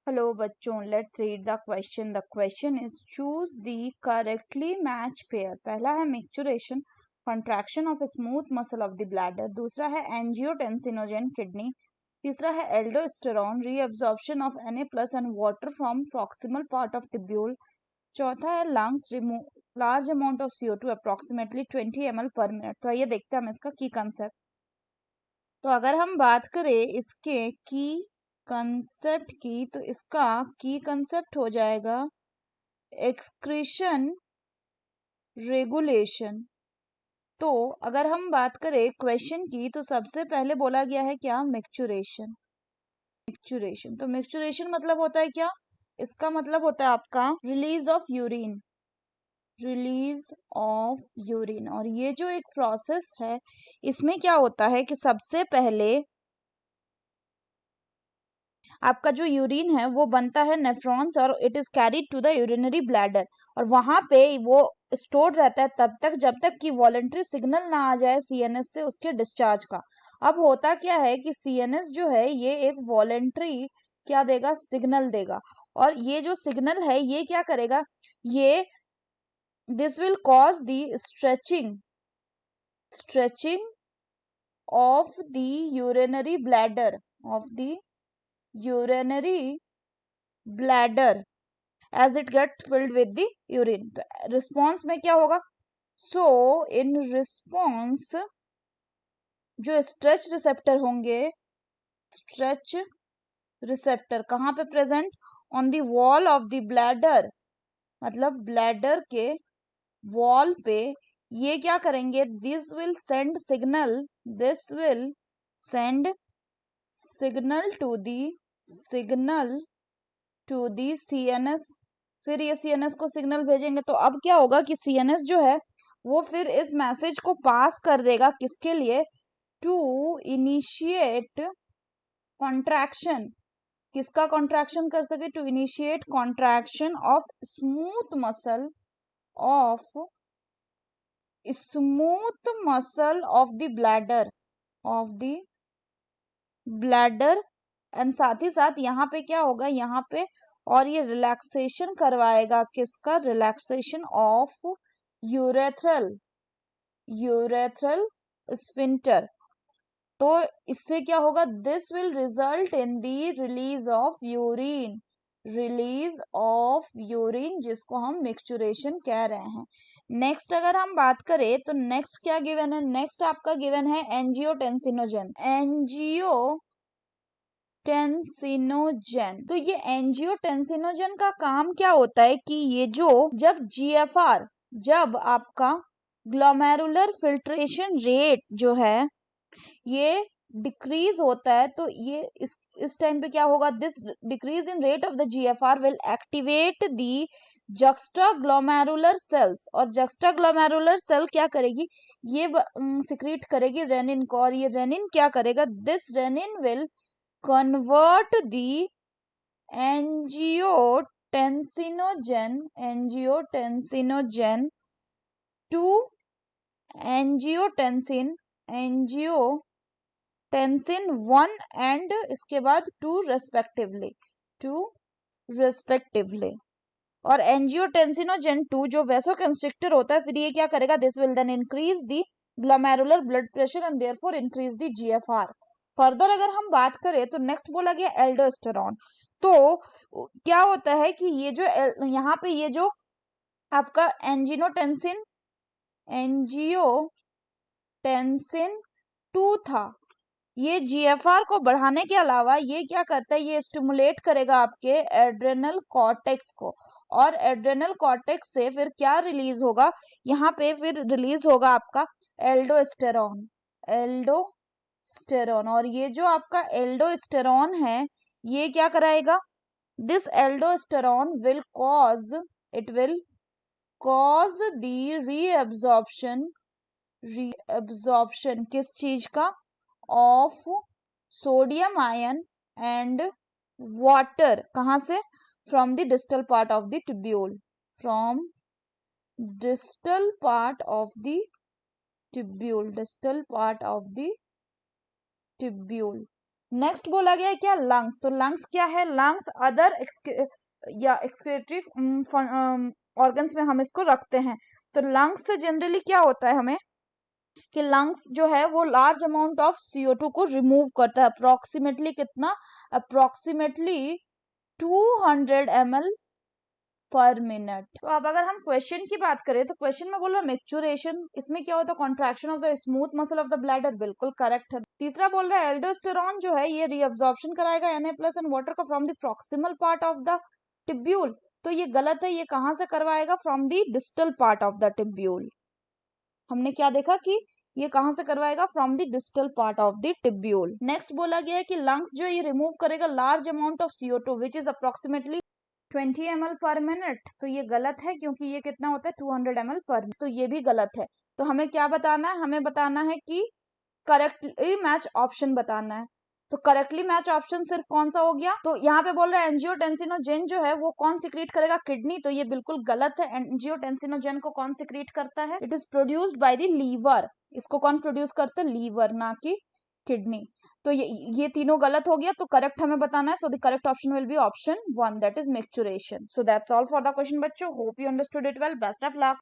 Hello बच्चों, let's read the question. The question is choose the correctly matched pair. पहला है micturition, contraction of a smooth muscle of the bladder. दूसरा है angiotensinogen kidney. तीसरा है aldosterone, reabsorption of Na plus and water from proximal part of tubule. चौथा है lungs remove large amount of CO2 approximately 20 ml per minute. तो आइए देखते हैं हम इसका की कंसेप्ट. तो अगर हम बात करें इसके की कंसेप्ट की, तो इसका की कंसेप्ट हो जाएगा एक्सक्रीशन रेगुलेशन. तो अगर हम बात करें क्वेश्चन की, तो सबसे पहले बोला गया है क्या, मिक्चुरेशन. मिक्चुरेशन, तो मिक्चुरेशन मतलब होता है क्या, इसका मतलब होता है आपका release of urine. Release of urine. और ये जो एक प्रोसेस है, इसमें क्या होता है कि सबसे पहले आपका जो यूरिन है वो बनता है नेफ्रॉन्स और it is carried to the urinary bladder. और वहां पे वो स्टोर रहता है तब तक जब तक कि वॉलेंट्री सिग्नल ना आ जाए सीएनएस से उसके डिस्चार्ज का. अब होता क्या है कि सीएनएस जो है ये एक वॉलेंट्री क्या देगा, सिग्नल देगा. और ये जो सिग्नल है ये क्या करेगा, ये this will cause the stretching of the urinary bladder, of the urinary bladder as it get filled with the urine. तो रिस्पॉन्स में क्या होगा, सो इन रिस्पॉन्स जो स्ट्रेच रिसेप्टर होंगे, स्ट्रेच रिसेप्टर कहाँ पे present, on the wall of the bladder, मतलब bladder के वॉल पे ये क्या करेंगे, this will send signal, this will send signal to the CNS. फिर ये सीएनएस को सिग्नल भेजेंगे. तो अब क्या होगा कि सीएनएस जो है वो फिर इस मैसेज को पास कर देगा किसके लिए, टू इनिशिएट कॉन्ट्रैक्शन. किसका कॉन्ट्रैक्शन कर सके, to initiate contraction of smooth muscle of the bladder. And साथ ही साथ यहाँ पे क्या होगा, यहाँ पे और ये रिलैक्सेशन करवाएगा किसका, रिलैक्सेशन ऑफ यूरेथ्रल स्फिंक्टर. तो इससे क्या होगा, this will result in the release of urine जिसको हम मिक्सचुरेशन कह रहे हैं. नेक्स्ट अगर हम बात करें तो नेक्स्ट क्या गिवन है, नेक्स्ट आपका गिवन है एंजियोटेंसिनोजन. तो ये एंजियोटेंसिनोजन का काम क्या होता है कि ये जो जब आपका ग्लोमेरुलर फिल्ट्रेशन रेट जो है ये डिक्रीज होता है, तो ये इस टाइम पे क्या होगा, this decrease in rate of the GFR will activate the juxtaglomerular cells. और जक्स्टाग्लोमेरुलर सेल क्या करेगी, ये सिक्रीट करेगी रेनिन को. और ये रेनिन क्या करेगा, this renin will convert the angiotensinogen to angiotensin 1 and इसके बाद 2 रेस्पेक्टिवली. और एंजियोटेंसिनोजन 2 जो वेसोकंस्ट्रिक्टर होता है, फिर ये क्या करेगा, this will then increase the glomerular blood pressure and therefore increase the GFR. Further अगर हम बात करें तो नेक्स्ट बोला गया एल्डोस्टेरॉन. तो क्या होता है कि ये जो यहाँ पे ये जो आपका एंजियोटेंसिन 2 था, ये जीएफआर को बढ़ाने के अलावा ये क्या करता है, ये स्टिमुलेट करेगा आपके एड्रेनल कॉर्टेक्स को. और एड्रेनल कॉर्टेक्स से फिर क्या रिलीज होगा, यहाँ पे फिर रिलीज होगा आपका एल्डोस्टेरॉन. और ये जो आपका एल्डोस्टेरॉन है ये क्या कराएगा, this aldosterone will cause the reabsorption किस चीज का, of sodium ion and water. कहाँ से, from the distal part of the tubule, from distal part of the tubule. Next बोला गया है क्या, लंग्स। तो लंग्स क्या है, लंग्स अदर या एक्सक्रीटरी ऑर्गन्स में हम इसको रखते हैं। तो लंग्स से जनरली क्या होता है हमें कि लंग्स जो है वो लार्ज अमाउंट ऑफ CO2 को रिमूव करता है। अप्रोक्सीमेटली कितना, अप्रोक्सीमेटली 200 ml पर मिनट। तो अब अगर हम क्वेश्चन की बात करें तो क्वेश्चन में बोल रहा है मैच्योरेशन, इसमें क्या होता है, contraction of the smooth muscle of the bladder, बिल्कुल करेक्ट है। तीसरा बोल रहा है एल्डोस्टेरॉन जो है ये रीअब्जॉर्प्शन कराएगा Na प्लस एंड वाटर का from the proximal part of the tubule. तो ये गलत है, ये कहां से करवाएगा, from the distal part of the tubule. हमने क्या देखा कि ये कहां से करवाएगा, from the distal part of the tubule. Next बोला गया है कि लंग्स जो ये रिमूव करेगा large amount of CO2 which is approximately 20 ml पर मिनट। तो ये गलत है क्योंकि ये कितना होता है 200 ml पर, तो ये भी गलत है। तो हमें क्या बताना है, हमें बताना है कि करेक्टली मैच ऑप्शन बताना है। तो करेक्टली मैच ऑप्शन सिर्फ कौन सा हो गया, तो यहाँ पे बोल रहा है एंजियोटेंसिनोजेन जो है वो कौन सिक्रीट करेगा, किडनी। तो ये बिल्कुल गलत है। एंजियोटेंसिनोजेन को कौन सिक्रीट करता है, it is produced by the liver. इसको कौन प्रोड्यूस करता है, लीवर, ना कि किडनी। तो ये तीनों गलत हो गया, तो करेक्ट हमें बताना है। So the correct option will be option 1, that is maturation. So that's all for the question बच्चों, hope you understood it well, best of luck.